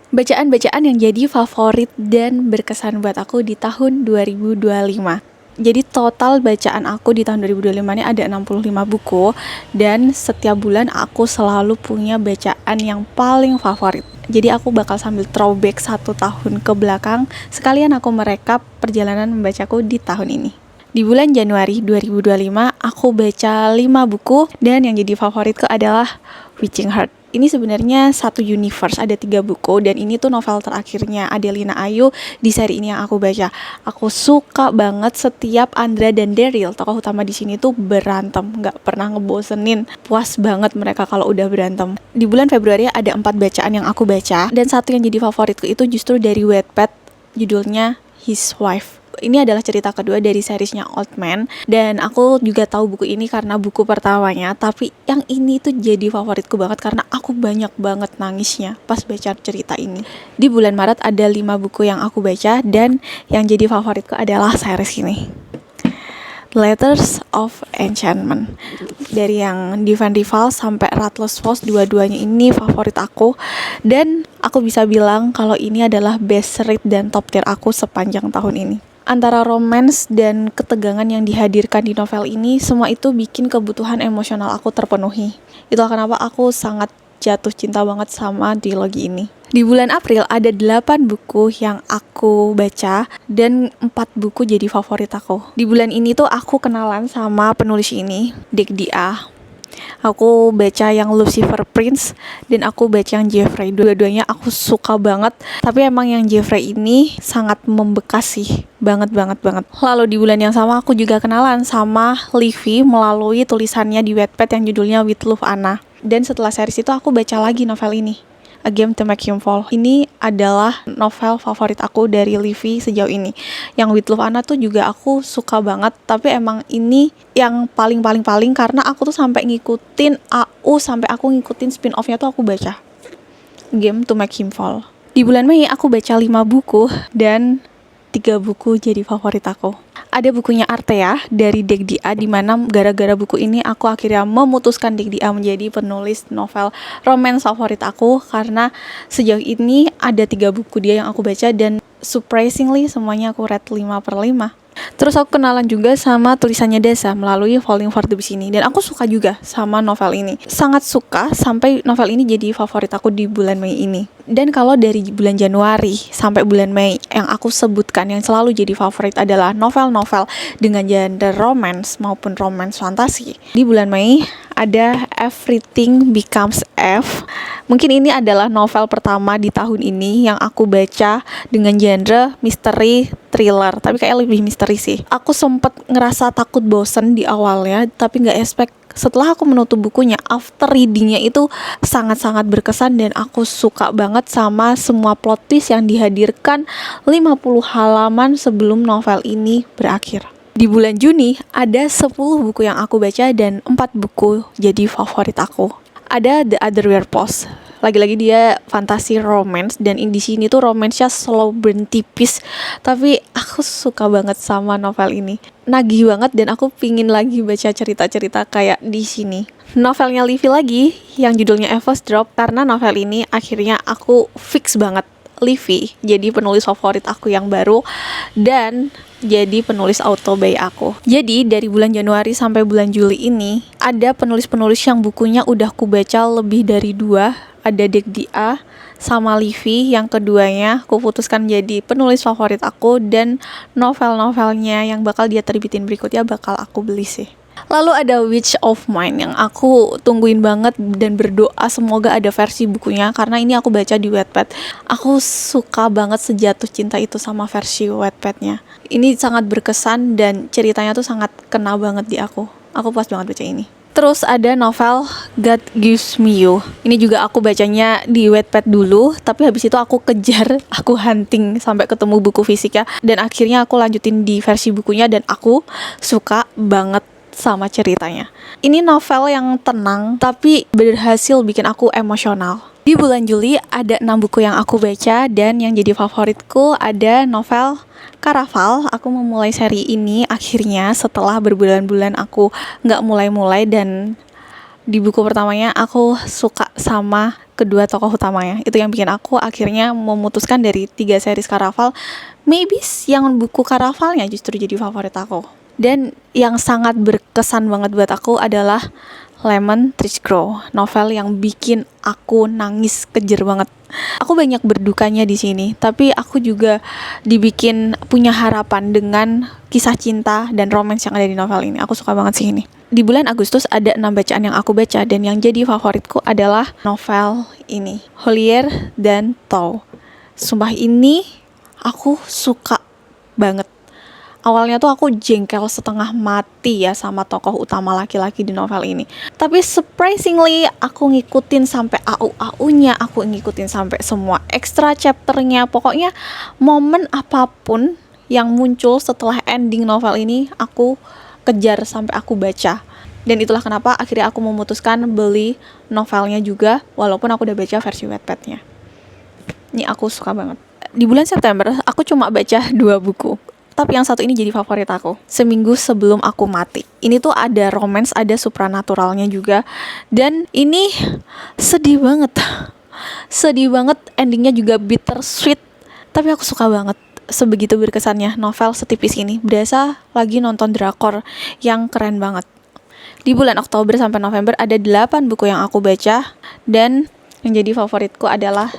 Bacaan-bacaan yang jadi favorit dan berkesan buat aku di tahun 2025. Jadi total bacaan aku di tahun 2025 ini ada 65 buku. Dan setiap bulan aku selalu punya bacaan yang paling favorit. Jadi aku bakal sambil throwback 1 tahun ke belakang, sekalian aku merekap perjalanan membacaku di tahun ini. Di bulan Januari 2025, aku baca 5 buku, dan yang jadi favoritku adalah Witching Heart. Ini sebenarnya satu universe, ada 3 buku, dan ini tuh novel terakhirnya Adelina Ayu di seri ini yang aku baca. Aku suka banget setiap Andra dan Daryl, tokoh utama di sini tuh berantem, nggak pernah ngebosenin. Puas banget mereka kalau udah berantem. Di bulan Februari ada 4 bacaan yang aku baca, dan satu yang jadi favoritku itu justru dari Wattpad, judulnya His Wife. Ini adalah cerita kedua dari seriesnya Old Man, dan aku juga tahu buku ini karena buku pertamanya, tapi yang ini tuh jadi favoritku banget karena aku banyak banget nangisnya pas baca cerita ini. Di bulan Maret ada 5 buku yang aku baca, dan yang jadi favoritku adalah series ini, Letters of Enchantment. Dari yang Divan Rival sampai Rattles Falls, dua-duanya ini favorit aku, dan aku bisa bilang kalau ini adalah best read dan top tier aku sepanjang tahun ini. Antara romance dan ketegangan yang dihadirkan di novel ini, semua itu bikin kebutuhan emosional aku terpenuhi. Itulah kenapa aku sangat jatuh cinta banget sama trilogi ini. Di bulan April ada 8 buku yang aku baca, dan 4 buku jadi favorit aku. Di bulan ini tuh aku kenalan sama penulis ini, Dek Dia. Aku baca yang Lucifer Prince, dan aku baca yang Jeffrey. Dua-duanya aku suka banget, tapi emang yang Jeffrey ini sangat membekas sih, banget. Lalu di bulan yang sama aku juga kenalan sama Livy melalui tulisannya di Wattpad yang judulnya With Love Anna. Dan setelah series itu aku baca lagi novel ini, A Game to Make Him Fall. Ini adalah novel favorit aku dari Livy sejauh ini. Yang With Love Anna tuh juga aku suka banget, tapi emang ini yang paling karena aku tuh sampai ngikutin AU, sampai aku ngikutin spin-off-nya tuh aku baca Game to Make Him Fall. Di bulan Mei aku baca 5 buku, dan 3 buku jadi favorit aku. Ada bukunya Artea dari Dek Dia, dimana gara-gara buku ini aku akhirnya memutuskan Dek Dia menjadi penulis novel romance favorit aku, karena sejauh ini ada 3 buku dia yang aku baca, dan surprisingly semuanya aku rate 5/5. Terus aku kenalan juga sama tulisannya Dasa melalui Falling for the Beast ini, dan aku suka juga sama novel ini. Sangat suka sampai novel ini jadi favorit aku di bulan Mei ini. Dan kalau dari bulan Januari sampai bulan Mei, yang aku sebutkan yang selalu jadi favorit adalah novel-novel dengan genre romance maupun romance fantasi. Di bulan Mei ada Everything Becomes Eve. Mungkin ini adalah novel pertama di tahun ini yang aku baca dengan genre misteri thriller, tapi kayak lebih misteri sih. Aku sempet ngerasa takut bosen di awalnya, tapi nggak expect setelah aku menutup bukunya, after readingnya itu sangat-sangat berkesan, dan aku suka banget sama semua plot twist yang dihadirkan 50 halaman sebelum novel ini berakhir. Di bulan Juni ada 10 buku yang aku baca, dan 4 buku jadi favorit aku. Ada The Other Post. Lagi-lagi dia fantasi romance, dan di sini tuh romansnya slow burn tipis, tapi aku suka banget sama novel ini. Nagih banget, dan aku pingin lagi baca cerita-cerita kayak di sini. Novelnya Livy lagi yang judulnya Eva's Drop, karena novel ini akhirnya aku fix banget Livy jadi penulis favorit aku yang baru, dan jadi penulis auto buy aku. Jadi dari bulan Januari sampai bulan Juli ini ada penulis-penulis yang bukunya udah ku baca lebih dari 2. Ada Dek Dia sama Livy, yang keduanya aku putuskan jadi penulis favorit aku, dan novel-novelnya yang bakal dia terbitin berikutnya bakal aku beli sih. Lalu ada Witch of Mine yang aku tungguin banget, dan berdoa semoga ada versi bukunya, karena ini aku baca di Wattpad. Aku suka banget sejatuh cinta itu sama versi Wattpadnya. Ini sangat berkesan, dan ceritanya tuh sangat kena banget di aku. Aku puas banget baca ini. Terus ada novel God Gives Me You. Ini juga aku bacanya di Wattpad dulu, tapi habis itu aku kejar, aku hunting sampai ketemu buku fisiknya, dan akhirnya aku lanjutin di versi bukunya, dan aku suka banget sama ceritanya. Ini novel yang tenang, tapi berhasil bikin aku emosional. Di bulan Juli ada 6 buku yang aku baca, dan yang jadi favoritku ada novel Caraval. Aku memulai seri ini akhirnya setelah berbulan-bulan aku gak mulai-mulai, dan di buku pertamanya aku suka sama kedua tokoh utamanya. Itu yang bikin aku akhirnya memutuskan dari 3 series Caraval, maybe yang buku Caravalnya justru jadi favorit aku. Dan yang sangat berkesan banget buat aku adalah Lemon Trees Grow, novel yang bikin aku nangis kejer banget. Aku banyak berdukanya di sini, tapi aku juga dibikin punya harapan dengan kisah cinta dan romance yang ada di novel ini. Aku suka banget sih ini. Di bulan Agustus ada 6 bacaan yang aku baca, dan yang jadi favoritku adalah novel ini, Holier Than Thou. Sumpah ini aku suka banget. Awalnya tuh aku jengkel setengah mati ya sama tokoh utama laki-laki di novel ini. Tapi surprisingly aku ngikutin sampai AU-AU-nya, aku ngikutin sampai semua extra chapternya. Pokoknya momen apapun yang muncul setelah ending novel ini aku kejar sampai aku baca. Dan itulah kenapa akhirnya aku memutuskan beli novelnya juga, walaupun aku udah baca versi Wattpad-nya. Ini aku suka banget. Di bulan September aku cuma baca 2 buku, tapi yang satu ini jadi favorit aku. Seminggu Sebelum Aku Mati. Ini tuh ada romance, ada supranaturalnya juga. Dan ini sedih banget. Sedih banget, endingnya juga bittersweet. Tapi aku suka banget. Sebegitu berkesannya novel setipis ini. Berasa lagi nonton drakor yang keren banget. Di bulan Oktober sampai November ada 8 buku yang aku baca. Dan yang jadi favoritku adalah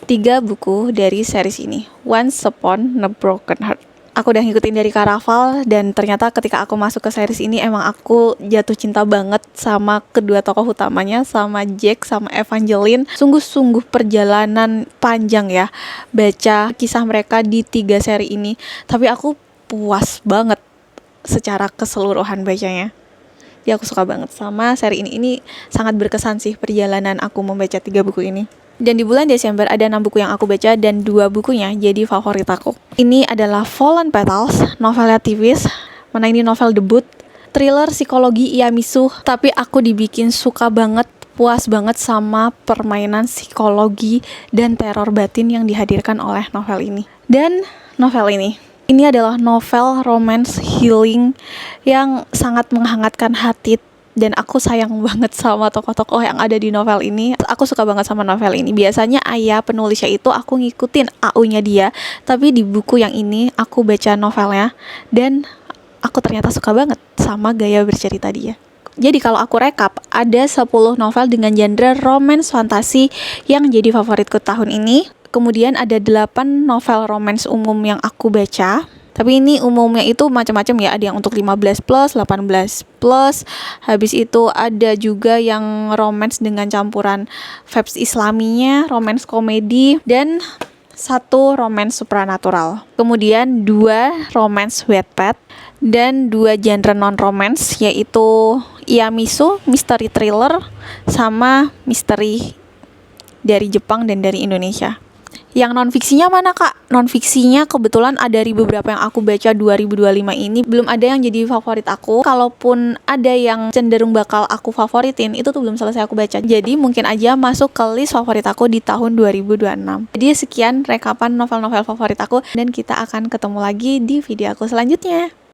3 buku dari series ini. Once Upon a Broken Heart. Aku udah ngikutin dari Caraval, dan ternyata ketika aku masuk ke series ini emang aku jatuh cinta banget sama kedua tokoh utamanya, sama Jack sama Evangeline. Sungguh-sungguh perjalanan panjang ya baca kisah mereka di 3 seri ini, tapi aku puas banget secara keseluruhan bacanya. Ya aku suka banget sama seri ini. Ini sangat berkesan sih perjalanan aku membaca 3 buku ini. Dan di bulan Desember ada 6 buku yang aku baca, dan 2 bukunya jadi favorit aku. Ini adalah Fallen Petals, novelnya tipis, mana ini novel debut, thriller psikologi Iyamisu, tapi aku dibikin suka banget, puas banget sama permainan psikologi dan teror batin yang dihadirkan oleh novel ini. Dan novel ini adalah novel romance healing yang sangat menghangatkan hati. Dan aku sayang banget sama tokoh-tokoh yang ada di novel ini. Aku suka banget sama novel ini. Biasanya ayah penulisnya itu aku ngikutin AU-nya dia, tapi di buku yang ini aku baca novelnya, dan aku ternyata suka banget sama gaya bercerita dia. Jadi kalau aku rekap, ada 10 novel dengan genre romance fantasi yang jadi favoritku tahun ini. Kemudian ada 8 novel romance umum yang aku baca. Tapi ini umumnya itu macam-macam ya, ada yang untuk 15 plus, 18 plus. Habis itu ada juga yang romance dengan campuran vibes islaminya, romance komedi, dan 1 romance supranatural. Kemudian 2 romance Wattpad, dan 2 genre non-romance, yaitu Iyamisu, mystery thriller, sama misteri dari Jepang dan dari Indonesia. Yang non-fiksinya mana kak? Non-fiksinya kebetulan ada dari beberapa yang aku baca 2025 ini, belum ada yang jadi favorit aku. Kalaupun ada yang cenderung bakal aku favoritin, itu tuh belum selesai aku baca. Jadi mungkin aja masuk ke list favorit aku di tahun 2026. Jadi sekian rekapan novel-novel favorit aku, dan kita akan ketemu lagi di video aku selanjutnya.